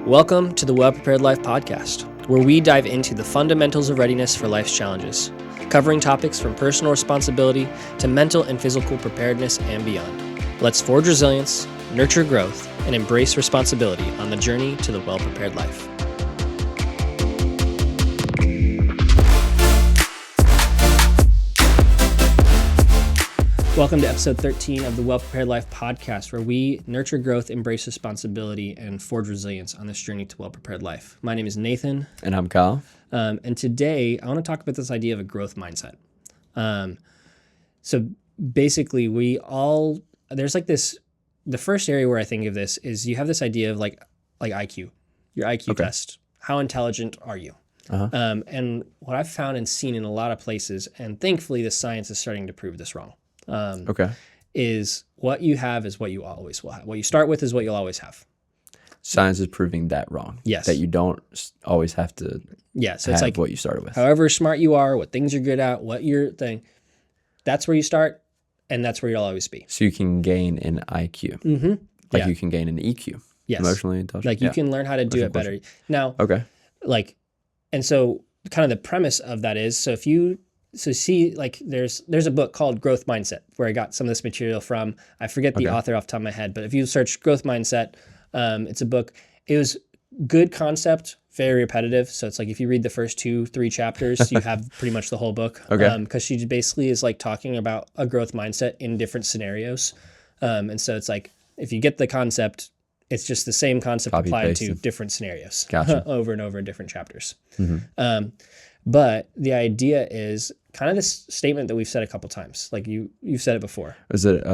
Welcome to the Well Prepared Life podcast, where we dive into the fundamentals of readiness for life's challenges, covering topics from personal responsibility to mental and physical preparedness and beyond. Let's forge resilience, nurture growth, and embrace responsibility on the journey to the well prepared life. Welcome to episode 13 of the Well Prepared Life podcast, where we nurture growth, embrace responsibility, and forge resilience on this journey to well prepared life. My name is Nathan. And I'm Kyle. And today I want to talk about this idea of a growth mindset. So basically there's like this, the first area where I think of this is you have this idea of like IQ, your IQ test. How intelligent are you? And what I've found and seen in a lot of places, and thankfully the science is starting to prove this wrong. Is what you have is what you always will have. What you start with is what you'll always have. Science is proving that wrong. Yes. That you don't always have to so have it's like what you started with. However smart you are, what things you're good at, what your thing, that's where you start, and that's where you'll always be. So you can gain an IQ. Mm-hmm. Like you can gain an EQ. Yes. Emotionally intelligent. Like you can learn how to do it better. Now, and so kind of the premise of that is, there's a book called Growth Mindset where I got some of this material from. I forget the author off the top of my head, but if you search Growth Mindset, it's a book. It was good concept, very repetitive. So it's like if you read the first 2-3 chapters, you have pretty much the whole book. Because she basically is like talking about a growth mindset in different scenarios. And so it's like if you get the concept, it's just the same concept applied to different scenarios. Gotcha. Over and over in different chapters. But the idea is kind of this statement that we've said a couple times. Like you've said it before. Is it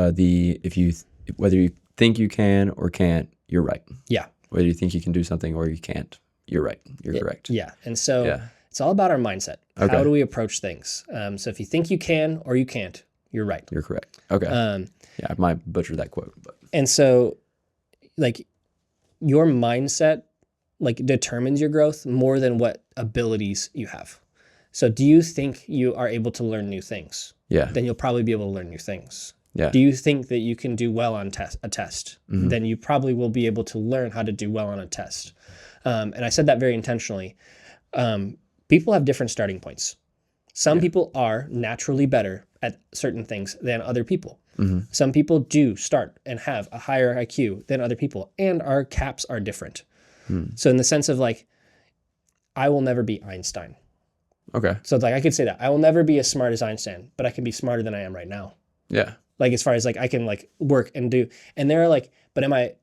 whether you think you can or can't, you're right. Yeah. Whether you think you can do something or you can't, you're right. You're correct. Yeah. And so it's all about our mindset. How do we approach things? So if you think you can or you can't, you're right. You're correct. Okay. I might butcher that quote, but. And so like your mindset determines your growth more than what abilities you have. So do you think you are able to learn new things? Yeah. Then you'll probably be able to learn new things. Yeah. Do you think that you can do well on a test? Then you probably will be able to learn how to do well on a test. And I said that very intentionally. People have different starting points. Some people are naturally better at certain things than other people. Some people do start and have a higher IQ than other people, and our caps are different. So in the sense of like, I will never be Einstein. Okay. So like I could say that I will never be as smart as Einstein, but I can be smarter than I am right now. Yeah. Like as far as like I can like work and do, and they're like, but am I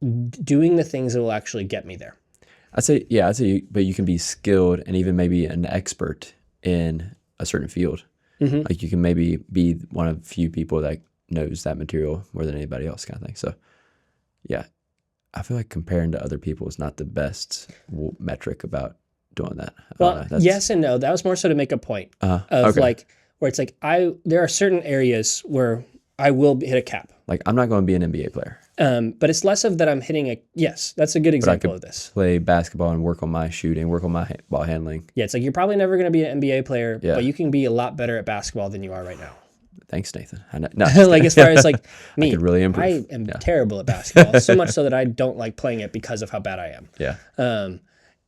doing the things that will actually get me there? I'd say, but you can be skilled and even maybe an expert in a certain field. Like you can maybe be one of the few people that knows that material more than anybody else kind of thing. So yeah, I feel like comparing to other people is not the best metric about doing that. Well, yes and no. That was more so to make a point like where it's like there are certain areas where I will hit a cap. Like I'm not going to be an NBA player. But it's less of that I'm hitting that's a good example of this. Play basketball and work on my shooting, work on my ball handling. Yeah, it's like you're probably never going to be an NBA player, but you can be a lot better at basketball than you are right now. Thanks, Nathan. I know. No, like as far as like me, I could really improve. I am terrible at basketball, so much so that I don't like playing it because of how bad I am. Yeah.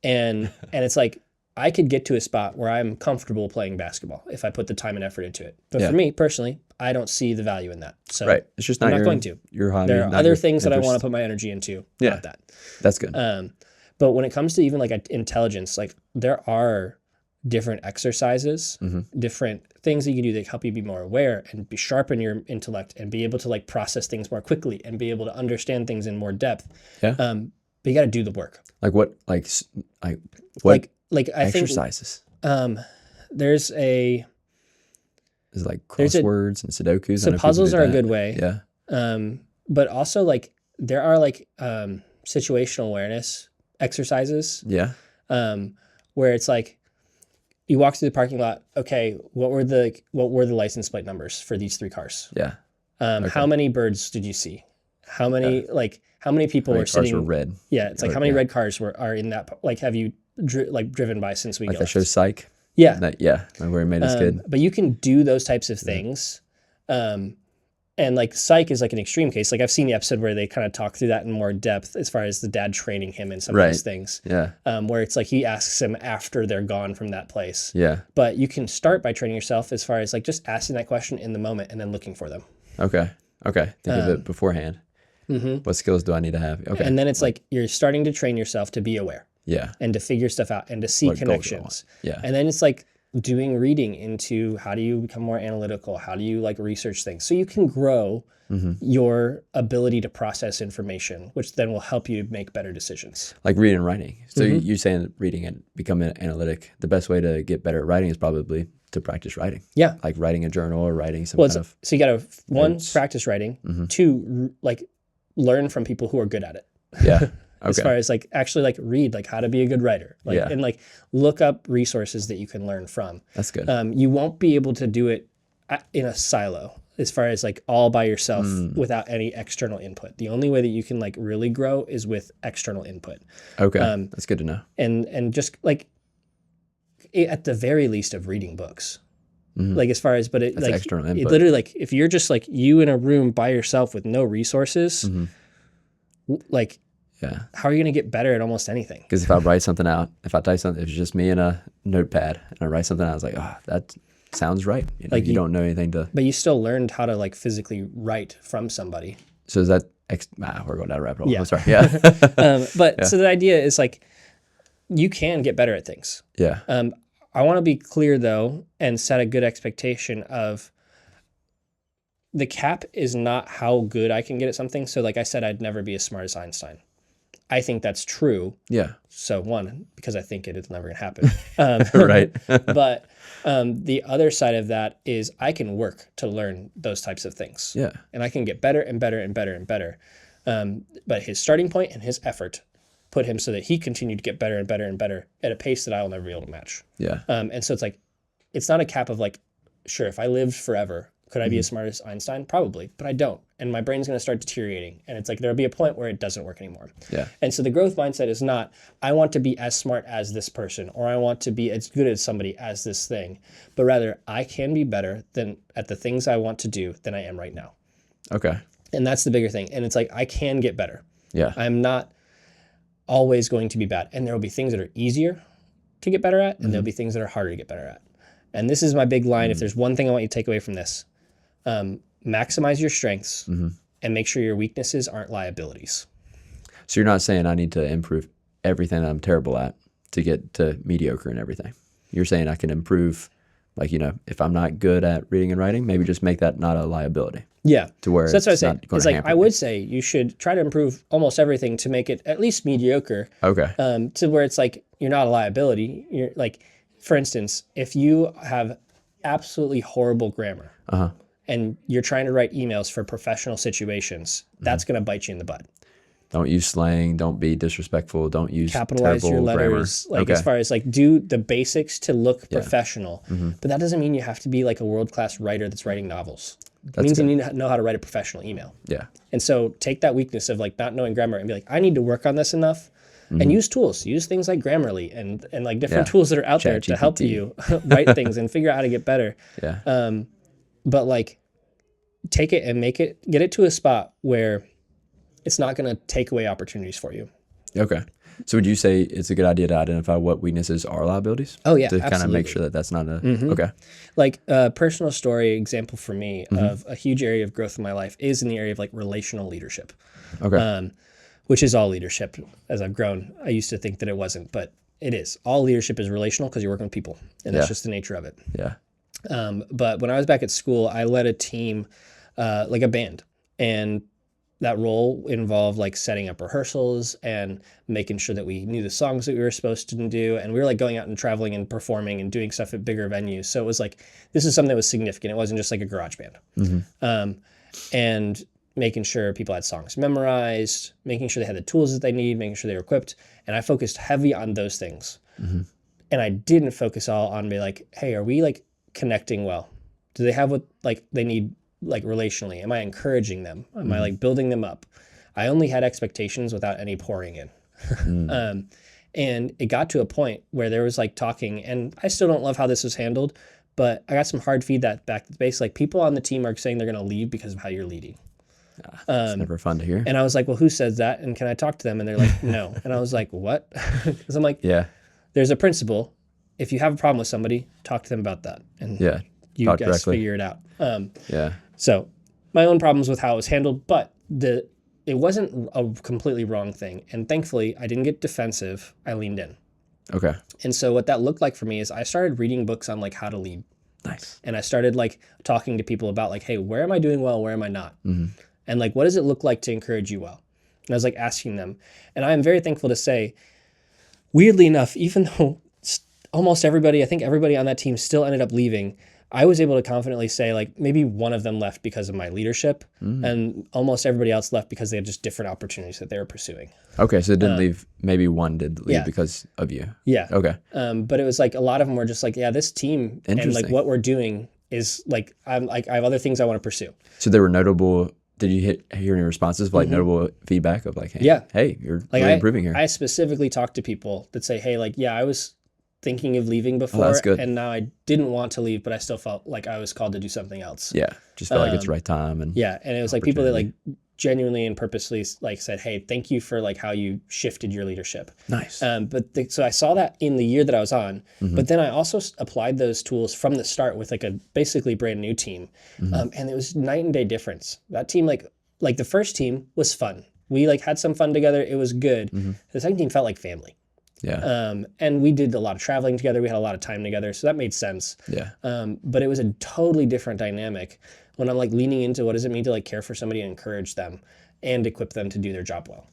And it's like I could get to a spot where I'm comfortable playing basketball if I put the time and effort into it. But for me personally, I don't see the value in that. So it's just I'm not going to. There are other things that I want to put my energy into. Not that. That's good. But when it comes to even like intelligence, like there are different exercises, different things that you can do that help you be more aware and be sharpen your intellect and be able to like process things more quickly and be able to understand things in more depth. Yeah. But you got to do the work. Like what? Like I exercises. Think there's a. Is it like crosswords and Sudokus? So puzzles are a good way. Yeah. But also like there are like situational awareness exercises. Yeah. Where it's like you walk through the parking lot. Okay, what were the license plate numbers for these 3 cars? Yeah. How many birds did you see? How many how many people were sitting? Cars were red. Yeah, it's like how many red cars are in that? Like, have you driven by since we like got that show Psych? Yeah. Where he made his kid. But you can do those types of things And like psych is like an extreme case. Like I've seen the episode where they kind of talk through that in more depth as far as the dad training him in some of these things. Yeah. Where it's like he asks him after they're gone from that place. Yeah. But you can start by training yourself as far as like just asking that question in the moment and then looking for them. Okay. Think of it beforehand. What skills do I need to have? Okay. And then it's like you're starting to train yourself to be aware. Yeah. And to figure stuff out and to see What goals do I want? connections. Yeah. And then it's like doing reading into how do you become more analytical? How do you like research things? So you can grow your ability to process information, which then will help you make better decisions. Like reading and writing. So you're saying reading and becoming analytic. The best way to get better at writing is probably to practice writing. Yeah. Like writing a journal or writing some Well, kind of. so you got to, one, notes. practice writing, two, like learn from people who are good at it. Yeah. As far as like actually like read like how to be a good writer, like and like look up resources that you can learn from. That's good. You won't be able to do it in a silo as far as like all by yourself without any external input. The only way that you can like really grow is with external input. Okay. That's good to know. And just like at the very least of reading books. Like as far as, but it That's like external it input. literally like if you're just like you in a room by yourself with no resources, like Yeah. how are you going to get better at almost anything? Because if I write something out, if I type something, if it's just me and a notepad and I write something out, I was like, oh, that sounds right. You know, Like you don't know anything to. But you still learned how to like physically write from somebody. So is that, we're going down a rabbit hole. Yeah. I'm sorry. Yeah. But so the idea is like, you can get better at things. Yeah. I want to be clear though, and set a good expectation of the cap is not how good I can get at something. So like I said, I'd never be as smart as Einstein. I think that's true. Yeah. So one, because I think it's never going to happen. Right. But the other side of that is I can work to learn those types of things. Yeah. And I can get better and better and better and better. But his starting point and his effort put him so that he continued to get better and better and better at a pace that I will never be able to match. Yeah. And so it's like, it's not a cap of like, sure, if I lived forever, could I be as smart as Einstein? Probably, but I don't. And my brain's going to start deteriorating. And it's like, there'll be a point where it doesn't work anymore. Yeah. And so the growth mindset is not, I want to be as smart as this person, or I want to be as good as somebody as this thing, but rather I can be better than at the things I want to do than I am right now. Okay. And that's the bigger thing. And it's like, I can get better. Yeah. I'm not always going to be bad. And there will be things that are easier to get better at, and there'll be things that are harder to get better at. And this is my big line. If there's one thing I want you to take away from this, maximize your strengths and make sure your weaknesses aren't liabilities. So you're not saying I need to improve everything I'm terrible at to get to mediocre and everything. You're saying I can improve, like, you know, if I'm not good at reading and writing, maybe just make that not a liability. Yeah. To where so that's what I it's say. not going It's to like, hamper I me. would say you should try to improve almost everything to make it at least mediocre, Okay. to where it's like, you're not a liability. You're like, for instance, if you have absolutely horrible grammar and you're trying to write emails for professional situations, that's going to bite you in the butt. Don't use slang. Don't be disrespectful. Don't use Capitalize your terrible letters, grammar. like as far as like do the basics to look professional. Mm-hmm. But that doesn't mean you have to be like a world-class writer that's writing novels. It means you need to know how to write a professional email. Yeah. And so take that weakness of like not knowing grammar and be like, I need to work on this enough. And use tools. Use things like Grammarly and like different tools that are out there to help you write things and figure out how to get better. Yeah. But like take it and get it to a spot where it's not going to take away opportunities for you. Okay. So would you say it's a good idea to identify what weaknesses are liabilities? Oh yeah, to kind of absolutely. make sure that that's not a okay. Like a personal story example for me of a huge area of growth in my life is in the area of like relational leadership. Okay. Which is all leadership. As I've grown, I used to think that it wasn't, but it is. All leadership is relational because you're working with people, and that's just the nature of it. Yeah. But when I was back at school, I led a team, like a band, and that role involved like setting up rehearsals and making sure that we knew the songs that we were supposed to do, and we were like going out and traveling and performing and doing stuff at bigger venues. So it was like this is something that was significant. It wasn't just like a garage band. And making sure people had songs memorized, making sure they had the tools that they need, making sure they were equipped. And I focused heavy on those things. And I didn't focus all on be like, hey, are we like connecting well? Do they have what like they need like relationally? Am I encouraging them? Am I like building them up? I only had expectations without any pouring in. And it got to a point where there was like talking, and I still don't love how this was handled, but I got some hard feedback back to the base. Like people on the team are saying they're going to leave because of how you're leading. It's never fun to hear. And I was like, well, who says that? And can I talk to them? And they're like, no. And I was like, what? Because I'm like, Yeah. there's a principle. If you have a problem with somebody, talk to them about that. And Yeah. you Talk guys directly. figure it out. Yeah. So my own problems with how it was handled, but it wasn't a completely wrong thing. And thankfully, I didn't get defensive. I leaned in. Okay. And so what that looked like for me is I started reading books on like how to lead. Nice. And I started like talking to people about like, hey, where am I doing well? Where am I not? And like, what does it look like to encourage you well? And I was like asking them. And I am very thankful to say, weirdly enough, even though almost everybody, I think everybody on that team still ended up leaving, I was able to confidently say like maybe one of them left because of my leadership and almost everybody else left because they had just different opportunities that they were pursuing. Okay. So it didn't leave. Maybe one did leave yeah. because of you. Yeah. Okay. But it was like a lot of them were just like, yeah, this team and like Interesting. what we're doing is like, I have other things I want to pursue. So there were notable. Did you hear any responses of like notable feedback of like, hey, Yeah. hey, you're Like really improving here? I specifically talked to people that say, hey, like, yeah, I was thinking of leaving before that's good. and now I didn't want to leave, but I still felt like I was called to do something else. Yeah. Just felt like it's the right time. And Yeah. And it was like people that like genuinely and purposely like said, hey, thank you for like how you shifted your leadership. nice. So I saw that in the year that I was on, but then I also applied those tools from the start with like a basically brand new team. And it was night and day difference. That team, like the first team was fun. We like had some fun together. It was good. The second team felt like family. Yeah. And we did a lot of traveling together. We had a lot of time together. So that made sense. Yeah. But it was a totally different dynamic when I'm like leaning into what does it mean to like care for somebody and encourage them and equip them to do their job well.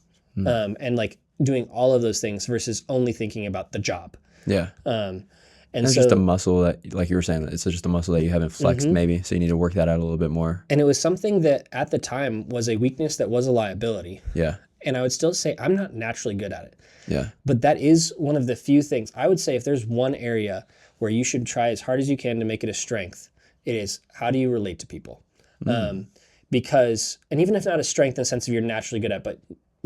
And like doing all of those things versus only thinking about the job. Yeah. And it's so, just a muscle that, like you were saying, it's just a muscle that you haven't flexed maybe. So you need to work that out a little bit more. and it was something that at the time was a weakness that was a liability. Yeah. And I would still say I'm not naturally good at it. Yeah. But that is one of the few things I would say if there's one area where you should try as hard as you can to make it a strength, it is how do you relate to people? Because, and even if not a strength in the sense of you're naturally good at, but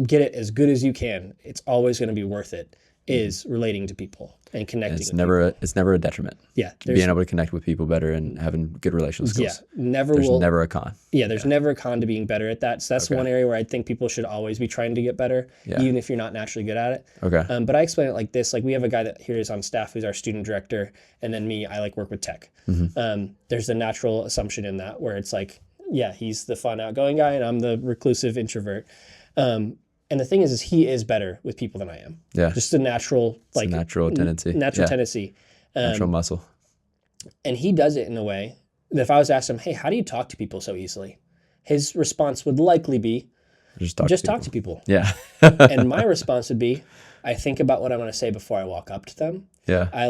get it as good as you can, it's always going to be worth it, is relating to people and connecting It's with never people. it's never a detriment. Yeah. Being able to connect with people better and having good relational skills. Yeah. Never There's will. never a con. Yeah, there's never a con to being better at that. So that's one area where I think people should always be trying to get better, even if you're not naturally good at it. Okay. But I explain it like this: like we have a guy that here is on staff who's our student director, and then me, I like work with tech. There's a natural assumption in that where it's like, yeah, he's the fun, outgoing guy, and I'm the reclusive introvert. And the thing is he is better with people than I am. Yeah. Just a natural, It's a natural tendency. natural Yeah. tendency. Natural muscle. And he does it in a way that if I was to ask him, hey, how do you talk to people so easily? His response would likely be, Just talk to people. Yeah. And my response would be, I think about what I'm going to say before I walk up to them. Yeah. I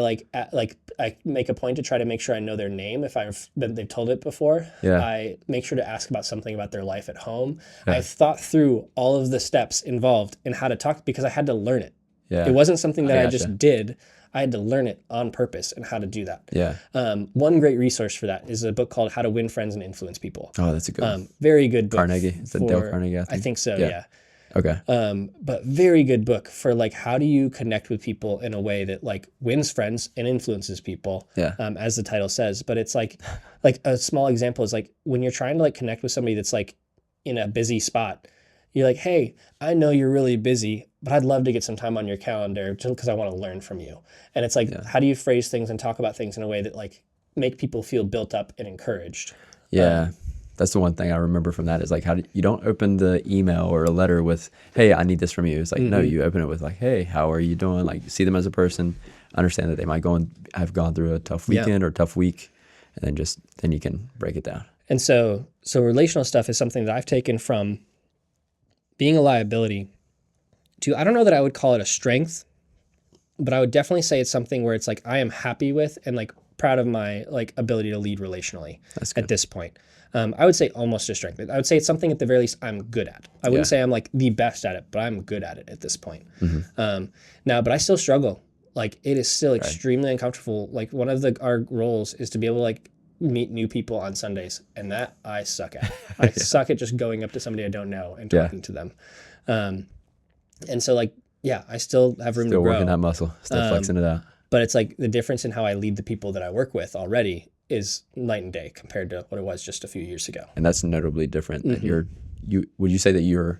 make a point to try to make sure I know their name if they've told it before. Yeah. I make sure to ask about something about their life at home. I've thought through all of the steps involved in how to talk because I had to learn it. Yeah. It wasn't something that I gotcha. just did. I had to learn it on purpose and how to do that. Yeah. One great resource for that is a book called How to Win Friends and Influence People. Oh, that's a good one. Very good book. Carnegie. Is that Dale Carnegie? I think so, yeah. Okay. But very good book for like how do you connect with people in a way that like wins friends and influences people. Yeah. As the title says. But it's like a small example is like when you're trying to like connect with somebody that's like in a busy spot, you're like, hey, I know you're really busy, but I'd love to get some time on your calendar just because I want to learn from you. And it's like, how do you phrase things and talk about things in a way that like make people feel built up and encouraged? Yeah. That's the one thing I remember from that is like you don't open the email or a letter with, hey, I need this from you. It's like, no, you open it with like, hey, how are you doing? Like see them as a person, understand that they might have gone through a tough weekend or tough week, and then you can break it down. And so relational stuff is something that I've taken from being a liability to, I don't know that I would call it a strength, but I would definitely say it's something where it's like I am happy with and like proud of my like ability to lead relationally at this point. I would say almost a strength. I would say it's something at the very least I'm good at. I wouldn't say I'm like the best at it, but I'm good at it at this point. Now, but I still struggle. Like it is still extremely uncomfortable. Like one of our roles is to be able to like meet new people on Sundays, and that I suck at. I suck at just going up to somebody I don't know and talking to them. And so like, yeah, I still have room to grow. Still working that muscle, still flexing it out. But it's like the difference in how I lead the people that I work with already is night and day compared to what it was just a few years ago. And that's notably different. That would you say that you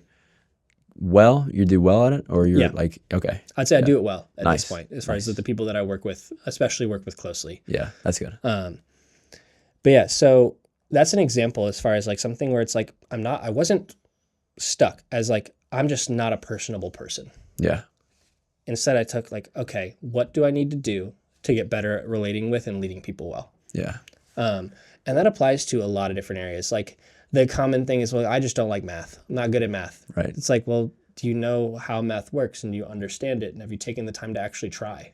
do well at it, or you're like, okay? I'd say I do it well at Nice. this point, as far as the people that I work with, especially work with closely. Yeah, that's good. But yeah, so that's an example as far as like something where it's like, I wasn't stuck as like, I'm just not a personable person. Yeah. Instead, I took like, okay, what do I need to do to get better at relating with and leading people well? Yeah. And that applies to a lot of different areas. Like the common thing is, well, I just don't like math. I'm not good at math. Right. It's like, well, do you know how math works and do you understand it? And have you taken the time to actually try?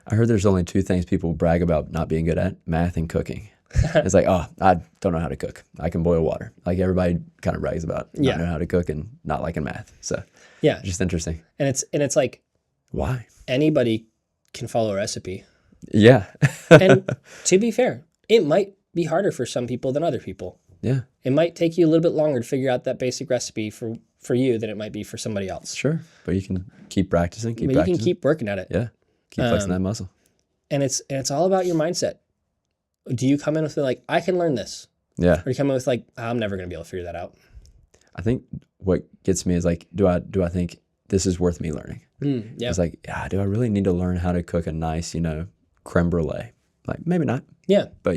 I heard there's only two things people brag about not being good at: math and cooking. It's like, oh, I don't know how to cook. I can boil water. Like everybody kind of brags about not knowing how to cook and not liking math. So yeah, just interesting. And it's like, why? Anybody can follow a recipe. Yeah. And to be fair, it might be harder for some people than other people. Yeah. It might take you a little bit longer to figure out that basic recipe for you than it might be for somebody else. Sure. But you can keep practicing, You can keep working at it. Yeah. Keep flexing that muscle. And it's all about your mindset. Do you come in with like, I can learn this? Yeah. Or do you come in with like, I'm never going to be able to figure that out? I think what gets me is like, do I think this is worth me learning? Yeah. It's like, do I really need to learn how to cook a nice, creme brulee? Like maybe not. Yeah. But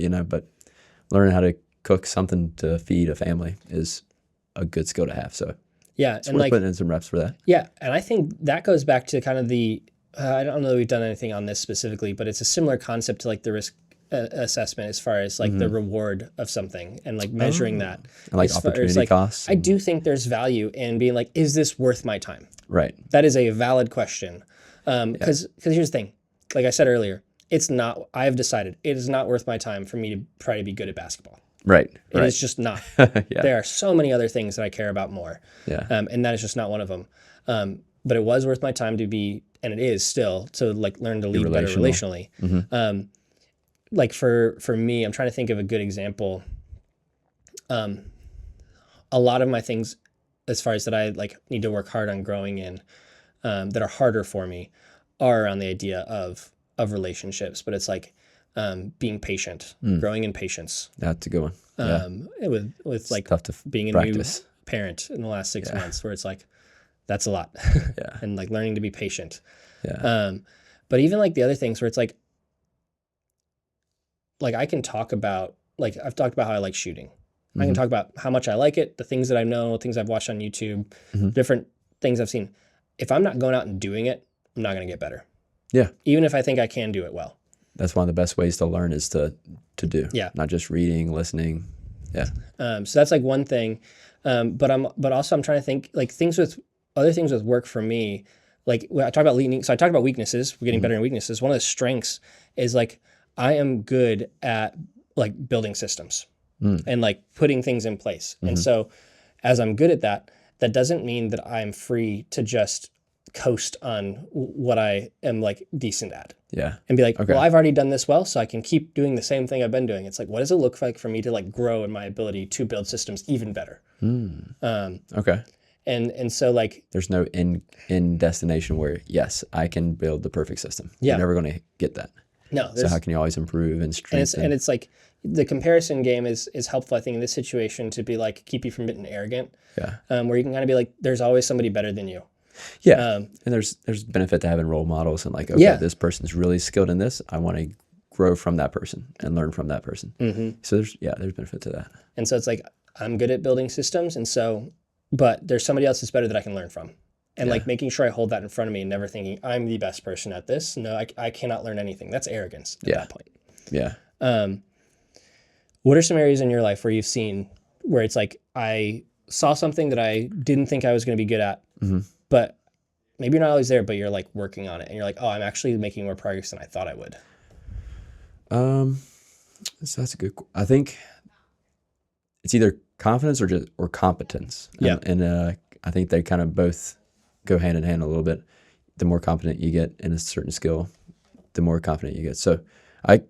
learning how to cook something to feed a family is a good skill to have. So yeah, it's and worth like putting in some reps for that. Yeah, and I think that goes back to kind of the I don't know that we've done anything on this specifically, but it's a similar concept to like the risk assessment as far as like the reward of something and like measuring that. And like as far as, opportunity like, costs. I do think there's value in being like, is this worth my time? Right. That is a valid question. Because here's the thing, like I said earlier, it's not. I have decided it is not worth my time for me to try to be good at basketball. Right. It is just not. Yeah. There are so many other things that I care about more. Yeah. And that is just not one of them. But it was worth my time to be, and it is still, to like learn to lead better relationally. Like for me, I'm trying to think of a good example. A lot of my things, as far as that I like need to work hard on growing in, that are harder for me, are around the idea of relationships. But it's like being patient, growing in patience. That's a good one. Yeah. With like tough to being a practice. new parent in the last 6 months, where it's like, that's a lot. Yeah. And like learning to be patient. Yeah. But even like the other things where it's like I can talk about, like I've talked about how I like shooting. I can talk about how much I like it, the things that I know, things I've watched on YouTube, different things I've seen. If I'm not going out and doing it, I'm not going to get better. Yeah. Even if I think I can do it well. That's one of the best ways to learn is to do. Yeah. Not just reading, listening. Yeah. So that's like one thing. But also I'm trying to think like other things with work for me. Like I talked about leading. So I talked about weaknesses. We're getting better in weaknesses. One of the strengths is like I am good at like building systems and like putting things in place. And so as I'm good at that, that doesn't mean that I'm free to just coast on what I am like decent at. Yeah. And be like, Okay. well, I've already done this well, so I can keep doing the same thing I've been doing. It's like, what does it look like for me to like grow in my ability to build systems even better? Okay. And so like, There's no end destination where, yes, I can build the perfect system. Yeah. You're never going to get that. no, So how can you always improve and strengthen? and it's like the comparison game is helpful, I think, in this situation to be like, keep you from being arrogant, Yeah. where you can kind of be like, there's always somebody better than you. Yeah. And there's benefit to having role models and like, okay, Yeah. this person's really skilled in this. I want to grow from that person and learn from that person. So there's benefit to that. And so it's like, I'm good at building systems. And so, but there's somebody else that's better that I can learn from. And like making sure I hold that in front of me and never thinking I'm the best person at this. No, I cannot learn anything. That's arrogance at that point. Yeah. What are some areas in your life where you've seen where it's like, I saw something that I didn't think I was going to be good at, but maybe you're not always there, but you're like working on it and you're like, oh, I'm actually making more progress than I thought I would. So that's a good, I think it's either confidence or competence. Yeah. And I think they kind of both go hand in hand a little bit. The more confident you get in a certain skill, the more confident you get. So I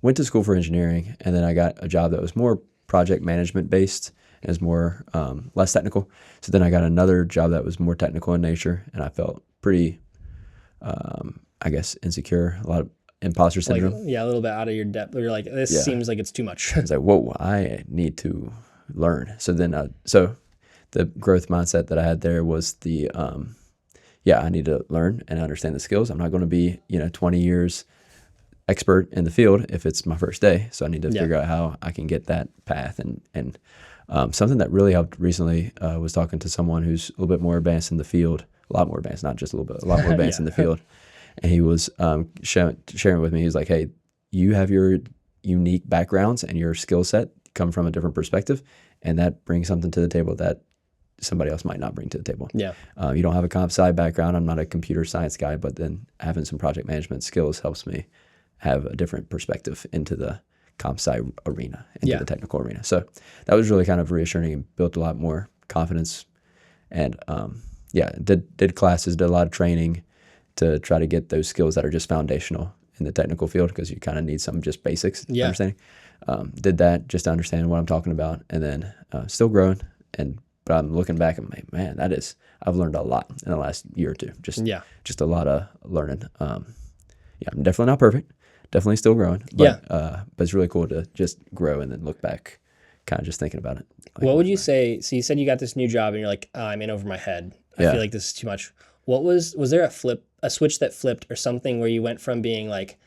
went to school for engineering, and then I got a job that was more project management based and is more less technical. So then I got another job that was more technical in nature, and I felt pretty, I guess, insecure. imposter Like, syndrome. yeah, a little bit out of your depth. You're like, this Yeah. seems like it's too much. It's like, whoa, I need to learn. So then, so the growth mindset that I had there was I need to learn and understand the skills. I'm not going to be, 20 years expert in the field if it's my first day. So I need to figure out how I can get that path. And something that really helped recently was talking to someone who's a little bit more advanced in the field, a lot more advanced, not just a little bit, a lot more advanced in the field. And he was sharing with me, he's like, hey, you have your unique backgrounds and your skill set come from a different perspective. And that brings something to the table that somebody else might not bring to the table. Yeah. You don't have a comp sci background. I'm not a computer science guy, but then having some project management skills helps me have a different perspective into the comp sci arena, into the technical arena. So that was really kind of reassuring and built a lot more confidence. And did classes, did a lot of training to try to get those skills that are just foundational in the technical field, because you kind of need some just basics understanding. Did that just to understand what I'm talking about, and then still growing. But I'm looking back and I'm like, man, I've learned a lot in the last year or two. Just a lot of learning. I'm definitely not perfect, definitely still growing. But it's really cool to just grow and then look back, kind of just thinking about it. Like, what would you say? So you said you got this new job and you're like, I'm in over my head. I feel like this is too much. Was there a switch that flipped or something where you went from being like,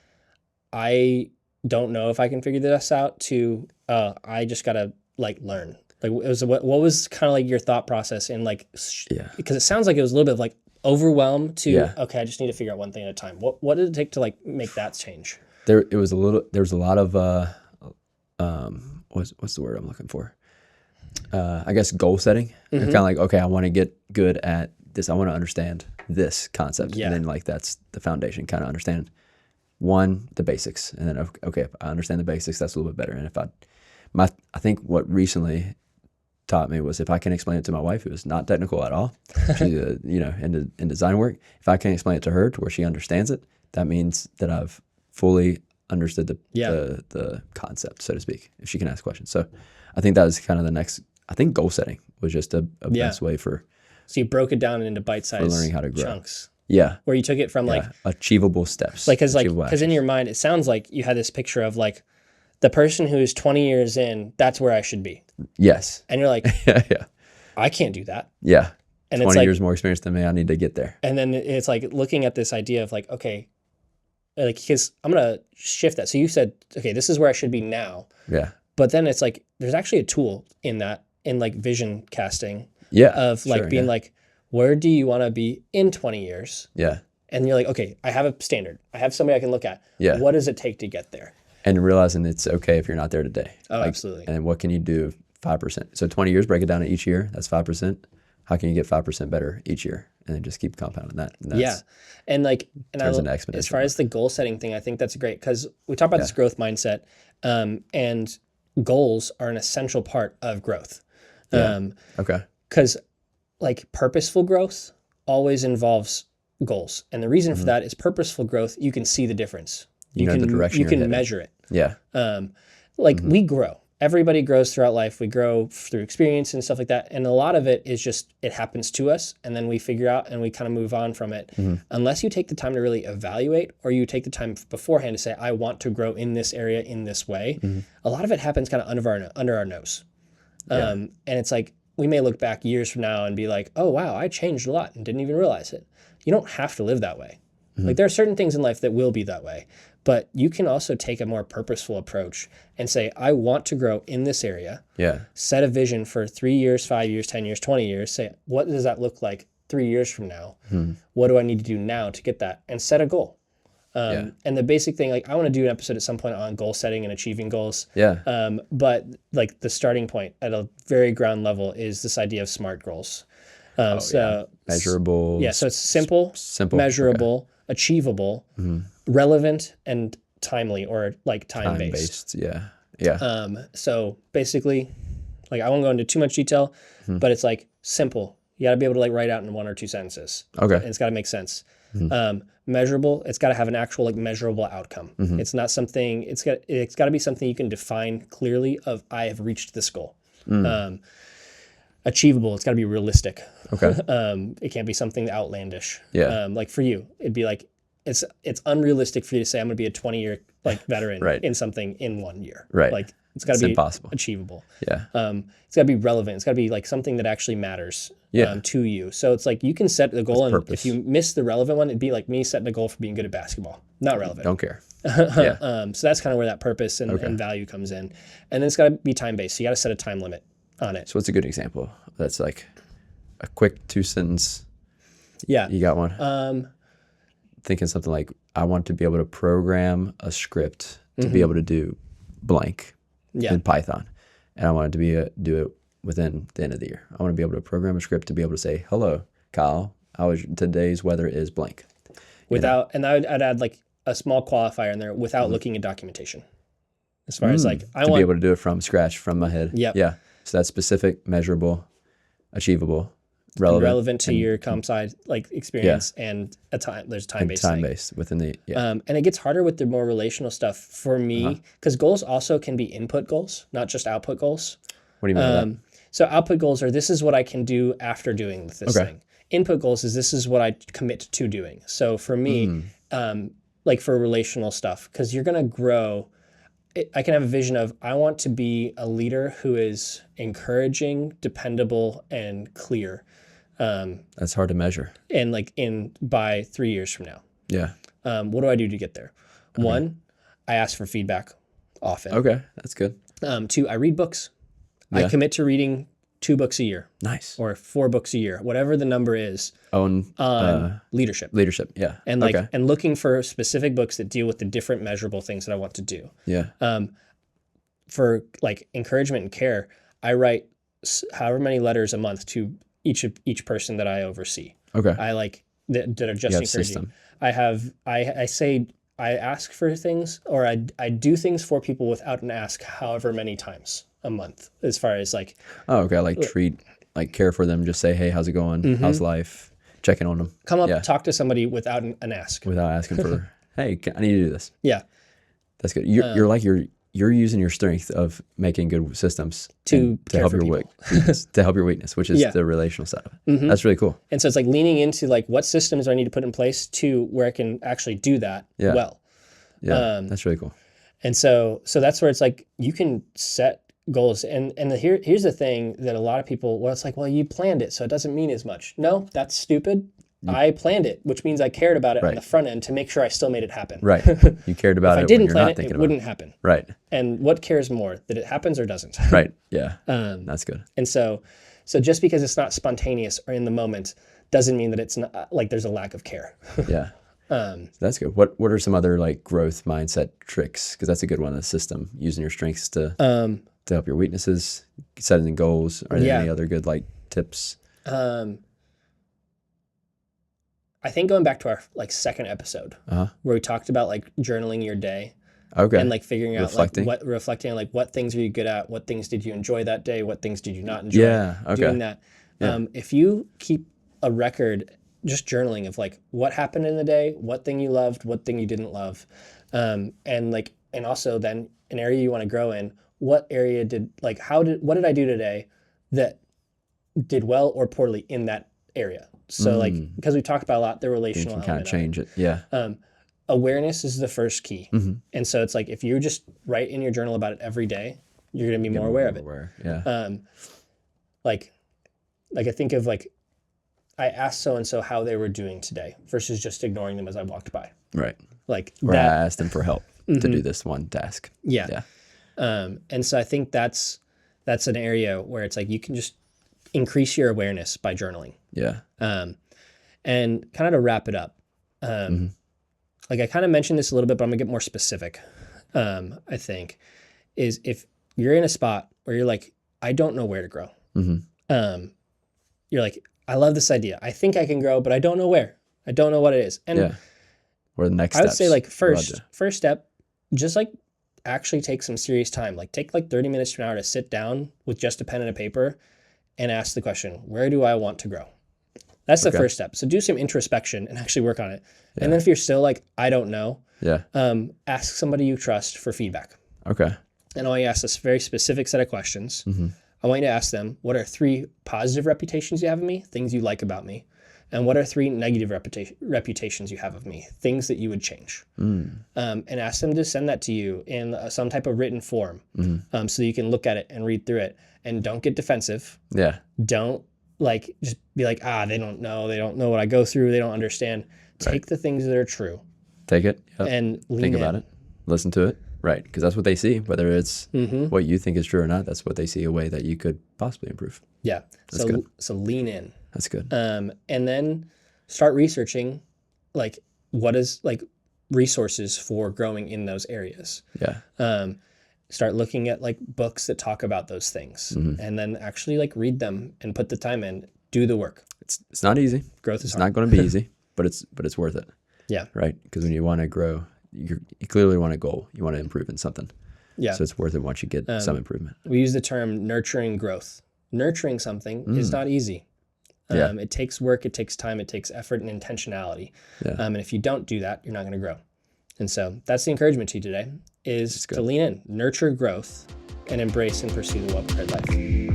I don't know if I can figure this out, to I just gotta like learn? Like, what was kind of like your thought process in like, because it sounds like it was a little bit of like overwhelm to, okay, I just need to figure out one thing at a time. What did it take to like make that change? There was a lot of what's the word I'm looking for? I guess goal setting. You're kind of like, okay, I want to get good at this. I want to understand this concept. And then like, that's the foundation, kind of understand the basics. And then, okay, if I understand the basics, that's a little bit better. And I think what recently taught me was, if I can explain it to my wife, who is not technical at all, she's in design work, if I can explain it to her to where she understands it, that means that I've fully understood the concept, so to speak, if she can ask questions. So I think that was kind of the next, I think goal setting was just a best way for. So you broke it down into bite-sized learning how to grow. chunks. Yeah. Where you took it from like achievable steps. Like, because in your mind, it sounds like you had this picture of like the person who is 20 years in, that's where I should be. Yes. And you're like, I can't do that. Yeah. And 20 it's like, years more experience than me. I need to get there. And then it's like looking at this idea of like, okay, like, because I'm going to shift that. So you said, okay, this is where I should be now. Yeah. But then it's like, there's actually a tool in like vision casting. Yeah. Of like being like, where do you want to be in 20 years? Yeah. And you're like, okay, I have a standard. I have somebody I can look at. Yeah. What does it take to get there? And realizing it's okay if you're not there today. Oh, absolutely. And what can you do 5%? So 20 years, break it down to each year. That's 5%. How can you get 5% better each year? And then just keep compounding that. And And like, turns into exponential. As far as the goal setting thing, I think that's great, because we talk about this growth mindset, and goals are an essential part of growth. Okay. Because like purposeful growth always involves goals. And the reason for that is purposeful growth, you can see the difference. You know the direction you you're can headed. measure it. Yeah. We grow. Everybody grows throughout life. We grow through experience and stuff like that. And a lot of it is just, it happens to us, and then we figure out and we kind of move on from it. Unless you take the time to really evaluate, or you take the time beforehand to say, I want to grow in this area in this way. A lot of it happens kind of under our nose. And it's like, we may look back years from now and be like, oh, wow, I changed a lot and didn't even realize it. You don't have to live that way. Like, there are certain things in life that will be that way, but you can also take a more purposeful approach and say, I want to grow in this area. Yeah. Set a vision for 3 years, 5 years, 10 years, 20 years. Say, what does that look like 3 years from now? What do I need to do now to get that? And set a goal. And the basic thing, like, I want to do an episode at some point on goal setting and achieving goals. Yeah. But like the starting point at a very ground level is this idea of SMART goals. Measurable. Yeah. So it's simple, measurable, achievable, relevant, and timely, or like time-based. Yeah. Yeah. So basically, like, I won't go into too much detail, but it's like simple. You got to be able to like write out in 1 or 2 sentences. Okay. And it's got to make sense. Measurable. It's got to have an actual like measurable outcome. It's not something. It's got to be something you can define clearly. Of, I have reached this goal. Achievable. It's got to be realistic. Okay. It can't be something outlandish. Yeah. Like for you, it'd be like, it's unrealistic for you to say I'm going to be a 20-year like veteran Right. in something in 1 year. Right. Like it's got to It's be impossible. achievable. Yeah. It's got to be relevant. It's got to be like something that actually matters Yeah. to you. So it's like you can set the goal, and purpose. if you miss the relevant one, it'd be like me setting a goal for being good at basketball. Not relevant. Don't care. Yeah. So that's kind of where that purpose and value comes in. And then it's got to be time-based. So you got to set a time limit on it. So what's a good example? That's like a quick 2-sentence. Yeah. You got one? Thinking something like, I want to be able to program a script to be able to do blank in Python. And I want it to be do it within the end of the year. I want to be able to program a script to be able to say, hello, Kyle, today's weather is blank. Without, and I'd add like a small qualifier in there without looking at documentation. As far as like, to be able to do it from scratch, from my head. Yep. Yeah. So that's specific, measurable, achievable, relevant to your comp sci like experience and there's time-based thing. time-based within the, And it gets harder with the more relational stuff for me because goals also can be input goals, not just output goals. What do you mean by that? So output goals are this is what I can do after doing this thing. Input goals is this is what I commit to doing. So for me, like for relational stuff, because you're going to grow, I can have a vision of I want to be a leader who is encouraging, dependable, and clear. That's hard to measure. And like by 3 years from now. Yeah. What do I do to get there? One, I ask for feedback often. Okay. That's good. 2, I read books. Yeah. I commit to reading 2 books a year Nice. or 4 books a year, whatever the number is Own on leadership. leadership. Yeah. And and looking for specific books that deal with the different measurable things that I want to do. Yeah. For like encouragement and care, I write however many letters a month to each person that I oversee. Okay. I like that are just You have encouraging. system. I ask for things or I do things for people without an ask however many times a month as far as like Oh, okay. Like care for them. Just say, hey, how's it going? How's life? Checking on them. come up, talk to somebody without an ask. Without asking for, hey, I need to do this. Yeah. That's good. You're using your strength of making good systems To care help for your weakness, to help your weakness, which is the relational side of it. That's really cool. And so it's like leaning into like what systems do I need to put in place to where I can actually do that well. Yeah, that's really cool. And so that's where it's like you can set goals. And here's the thing that a lot of people, well, it's like, well, you planned it, so it doesn't mean as much. No, that's stupid. I planned it, which means I cared about it on the front end to make sure I still made it happen. Right. You cared about If it I didn't when you're plan not it, thinking it about wouldn't happen. Right. And what cares more, that it happens or doesn't? Right. Yeah. That's good. And so just because it's not spontaneous or in the moment doesn't mean that it's not like there's a lack of care. Yeah. That's good. What are some other like growth mindset tricks? Because that's a good one. The system, using your strengths to help your weaknesses, setting goals. Are there any other good like tips? I think going back to our like second episode where we talked about like journaling your day. Okay. And like figuring out like reflecting on like what things are you good at, what things did you enjoy that day, what things did you not enjoy. Yeah. Okay. Doing that. If you keep a record, just journaling of like what happened in the day, what thing you loved, what thing you didn't love, and also then an area you want to grow in, what area what did I do today that did well or poorly in that area. So like because we talked about a lot the relational you can kind element of change it. Yeah. Awareness is the first key. And so it's like if you just write in your journal about it every day, you're going to be more aware of it. Yeah. Like I think of like I asked so and so how they were doing today versus just ignoring them as I walked by. Right. Like or I asked them for help to do this one task. Yeah. And so I think that's an area where it's like you can just increase your awareness by journaling. Yeah. And kind of to wrap it up, like I kind of mentioned this a little bit, but I'm gonna get more specific. I think is if you're in a spot where you're like, I don't know where to grow. You're like, I love this idea. I think I can grow, but I don't know where. I don't know what it is. And or the next I would steps? say like first step, just like actually take some serious time. Like take like 30 minutes to an hour to sit down with just a pen and a paper and ask the question, where do I want to grow? That's the first step. So do some introspection and actually work on it. And then if you're still like, I don't know, ask somebody you trust for feedback. Okay. And I want you to ask this very specific set of questions. I want you to ask them, what are 3 positive reputations you have of me, things you like about me? And what are 3 negative reputations you have of me? Things that you would change. And ask them to send that to you in some type of written form, so you can look at it and read through it. And don't get defensive. Yeah. Don't just be like, they don't know what I go through. They don't understand. Take the things that are true. Take it. Yep. And think about it. Listen to it. Right. Because that's what they see. Whether it's what you think is true or not, that's what they see, a way that you could possibly improve. Yeah. That's good. So lean in. That's good. And then start researching what is resources for growing in those areas. Yeah. Start looking at books that talk about those things, and then actually read them and put the time in, do the work. It's not easy. Growth is it's hard. not going to be easy, but it's worth it. Yeah. Right. Because when you want to grow, you clearly want a goal. You want to improve in something. Yeah. So it's worth it once you get some improvement. We use the term nurturing growth. Nurturing something is not easy. It takes work, it takes time, it takes effort and intentionality. Yeah. And if you don't do that, you're not going to grow. And so that's the encouragement to you today, is to lean in, nurture growth, and embrace and pursue the well-prepared life.